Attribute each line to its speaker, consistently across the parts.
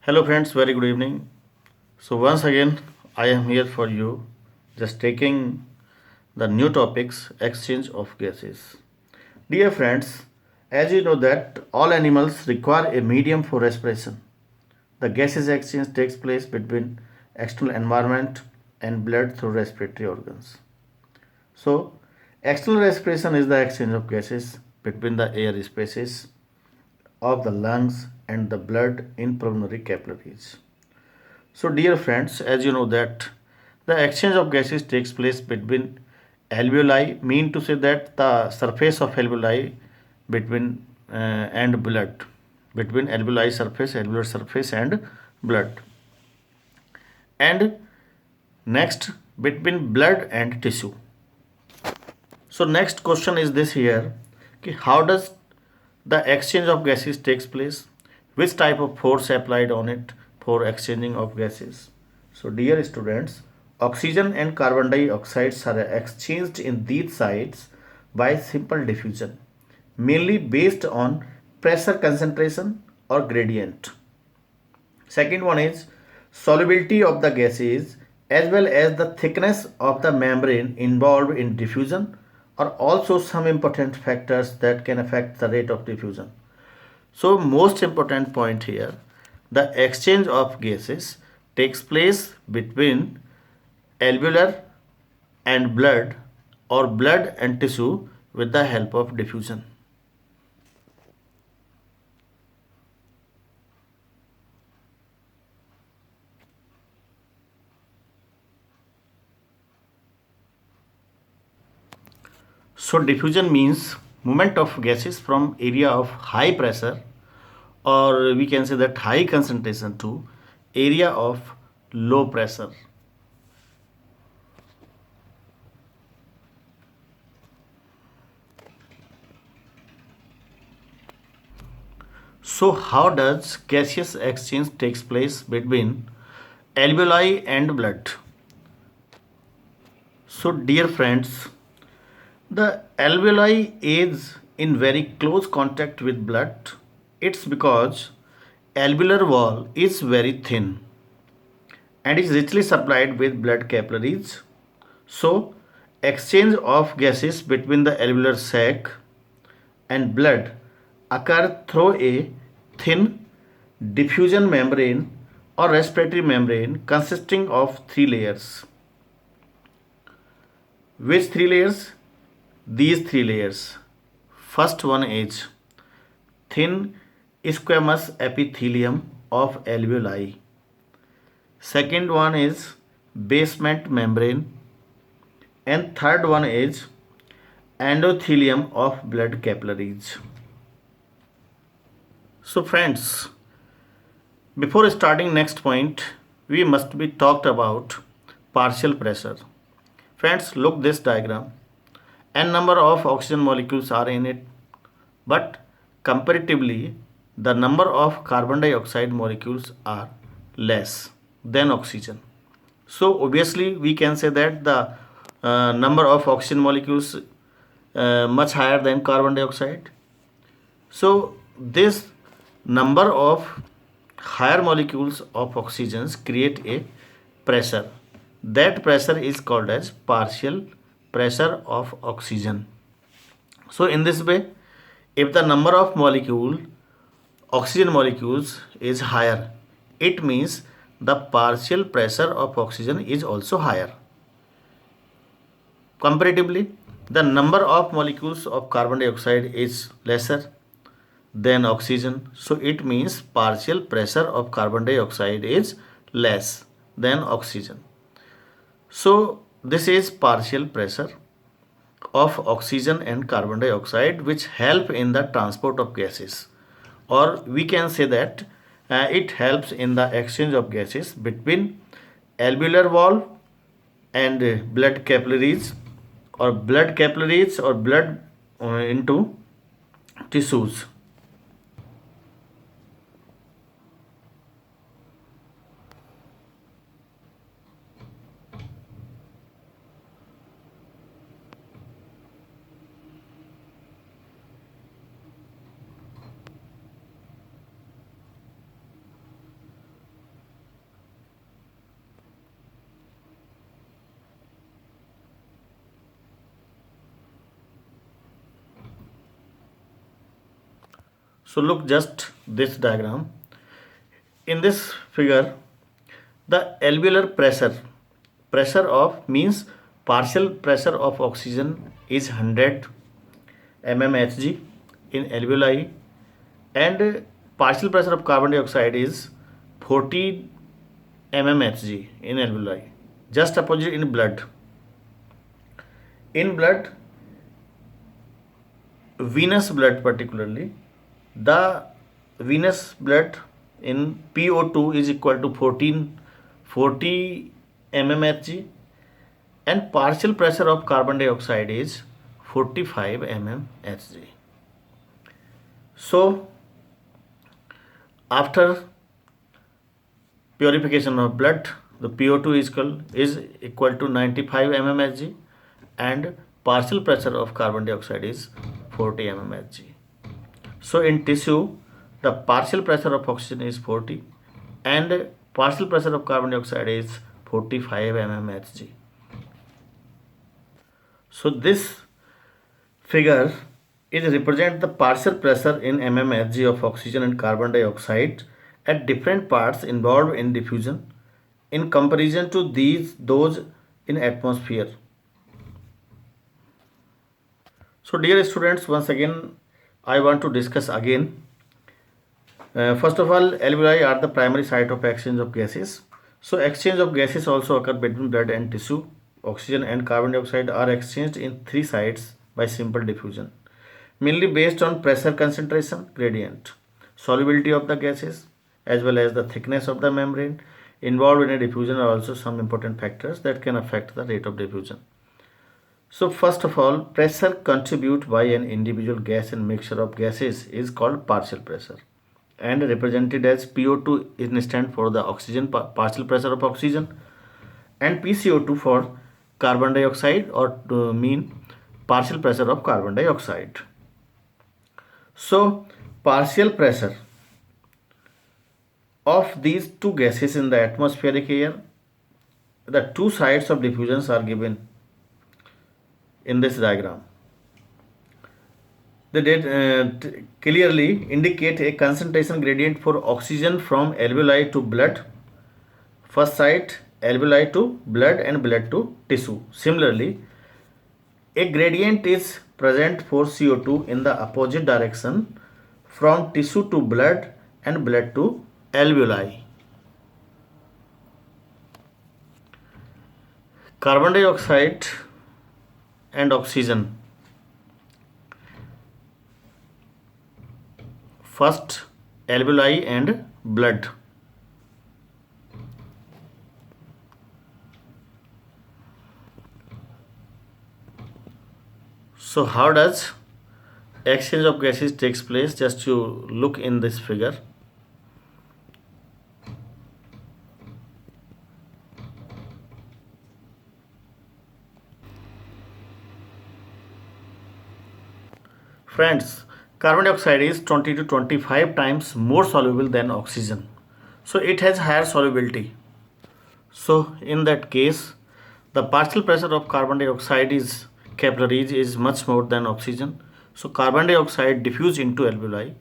Speaker 1: Hello, friends, very good evening. So, once again, I am here for you, just taking the new topics exchange of gases. Dear friends, as you know, that all animals require a medium for respiration. The gases exchange takes place between external environment and blood through respiratory organs. So, external respiration is the exchange of gases between the air spaces of the lungs and the blood in pulmonary capillaries. So, dear friends, as you know that the exchange of gases takes place between alveoli, mean to say that the surface of alveoli between and blood, between alveoli surface, alveolar surface and blood, and next between blood and tissue. So, next question is this here: कि how does the exchange of gases takes place? Which type of force applied on it for exchanging of gases? So, dear students, oxygen and carbon dioxide are exchanged in these sites by simple diffusion, mainly based on pressure concentration or gradient. Second one is solubility of the gases as well as the thickness of the membrane involved in diffusion are also some important factors that can affect the rate of diffusion. So most important point here, the exchange of gases takes place between alveolar and blood or blood and tissue with the help of diffusion. So diffusion means movement of gases from area of high pressure, or we can say that high concentration, to area of low pressure. So how does gaseous exchange takes place between alveoli and blood? So dear friends, the alveoli is in very close contact with blood. It's because alveolar wall is very thin and is richly supplied with blood capillaries. So, exchange of gases between the alveolar sac and blood occur through a thin diffusion membrane or respiratory membrane consisting of three layers. Which three layers? These three layers. First one is thin squamous epithelium of alveoli. Second one is basement membrane, and third one is endothelium of blood capillaries. So friends, before starting next point, we must be talked about partial pressure. Friends, look this diagram. N number of oxygen molecules are in it, but comparatively the number of carbon dioxide molecules are less than oxygen. So obviously we can say that the number of oxygen molecules much higher than carbon dioxide. So this number of higher molecules of oxygens create a pressure. That pressure is called as partial pressure of oxygen. So in this way, if the number of oxygen molecules is higher, it means the partial pressure of oxygen is also higher. Comparatively, the number of molecules of carbon dioxide is lesser than oxygen. So it means partial pressure of carbon dioxide is less than oxygen. So this is partial pressure of oxygen and carbon dioxide which help in the transport of gases, or we can say that it helps in the exchange of gases between alveolar wall and blood capillaries, or blood into tissues. So look just this diagram. In this figure, the alveolar pressure of means partial pressure of oxygen is 100 mmHg in alveoli, and partial pressure of carbon dioxide is 40 mmHg in alveoli. Just opposite in blood. In blood, venous blood particularly, the venous blood in PO2 is equal to 40 mmHg, and partial pressure of carbon dioxide is 45 mmHg. So after purification of blood, the PO2 is equal to 95 mmHg, and partial pressure of carbon dioxide is 40 mmHg. So in tissue, the partial pressure of oxygen is 40 and partial pressure of carbon dioxide is 45 mmHg. So this figure is represent the partial pressure in mmHg of oxygen and carbon dioxide at different parts involved in diffusion in comparison to those in atmosphere. So dear students, once again I want to discuss again. First of all, alveoli are the primary site of exchange of gases. So exchange of gases also occur between blood and tissue. Oxygen and carbon dioxide are exchanged in three sites by simple diffusion, mainly based on pressure concentration gradient, solubility of the gases, as well as the thickness of the membrane. Involved in a diffusion are also some important factors that can affect the rate of diffusion. So first of all, pressure contributed by an individual gas and mixture of gases is called partial pressure, and represented as PO2 is stand for the oxygen partial pressure of oxygen, and PCO2 for carbon dioxide, or to mean partial pressure of carbon dioxide. So partial pressure of these two gases in the atmospheric air, the two sides of diffusions are given in this diagram. They clearly indicate a concentration gradient for oxygen from alveoli to blood. First site, alveoli to blood and blood to tissue. Similarly, a gradient is present for CO2 in the opposite direction from tissue to blood and blood to alveoli. Carbon dioxide and oxygen. First, alveoli and blood. So how does exchange of gases takes place? Just to look in this figure. Friends, carbon dioxide is 20 to 25 times more soluble than oxygen. So it has higher solubility. So in that case, the partial pressure of carbon dioxide is capillaries is much more than oxygen. So carbon dioxide diffuse into alveoli,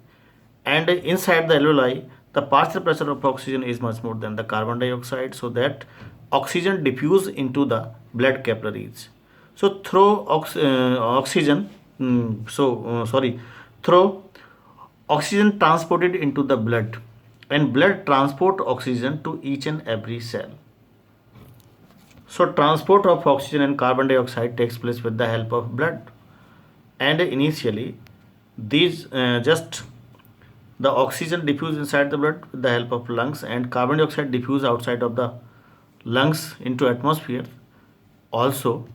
Speaker 1: and inside the alveoli, the partial pressure of oxygen is much more than the carbon dioxide, so that oxygen diffuse into the blood capillaries. So through through oxygen transported into the blood, and blood transport oxygen to each and every cell. So transport of oxygen and carbon dioxide takes place with the help of blood, and initially these just the oxygen diffuse inside the blood with the help of lungs, and carbon dioxide diffuse outside of the lungs into atmosphere also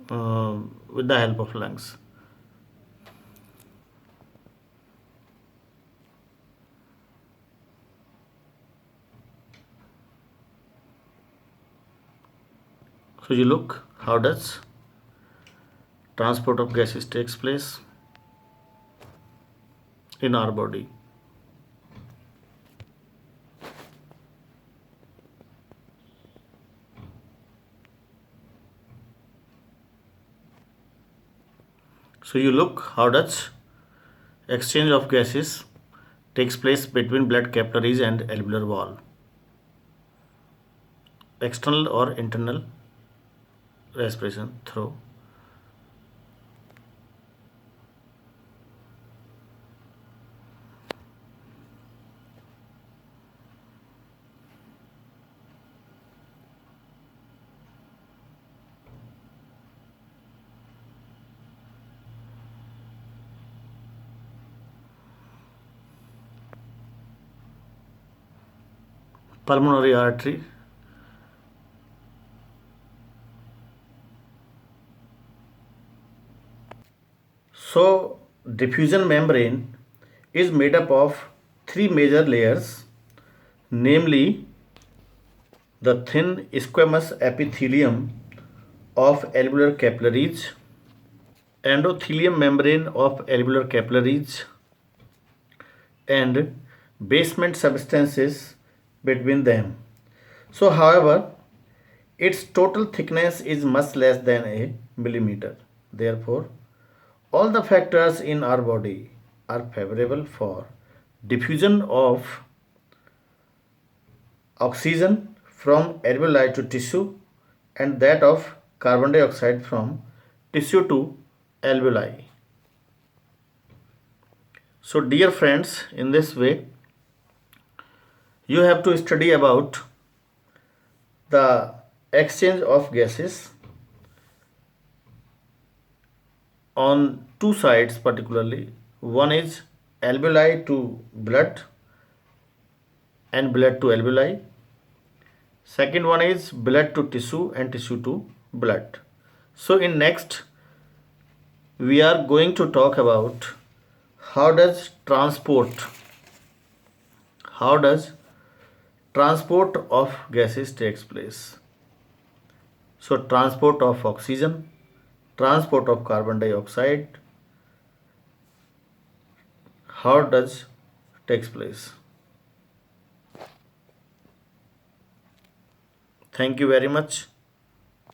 Speaker 1: with the help of lungs. So you look how does transport of gases takes place in our body. So you look how does exchange of gases takes place between blood capillaries and alveolar wall? External or internal respiration through? Pulmonary artery. So, diffusion membrane is made up of three major layers, namely the thin squamous epithelium of alveolar capillaries, endothelium membrane of alveolar capillaries, and basement substances between them. So, however, its total thickness is much less than a millimeter. Therefore, all the factors in our body are favorable for diffusion of oxygen from alveoli to tissue and that of carbon dioxide from tissue to alveoli. So, dear friends, in this way, you have to study about the exchange of gases on two sides particularly. One is alveoli to blood and blood to alveoli. Second one is blood to tissue and tissue to blood. So in next we are going to talk about how does transport of gases takes place. So transport of oxygen, transport of carbon dioxide, how does takes place. Thank you very much.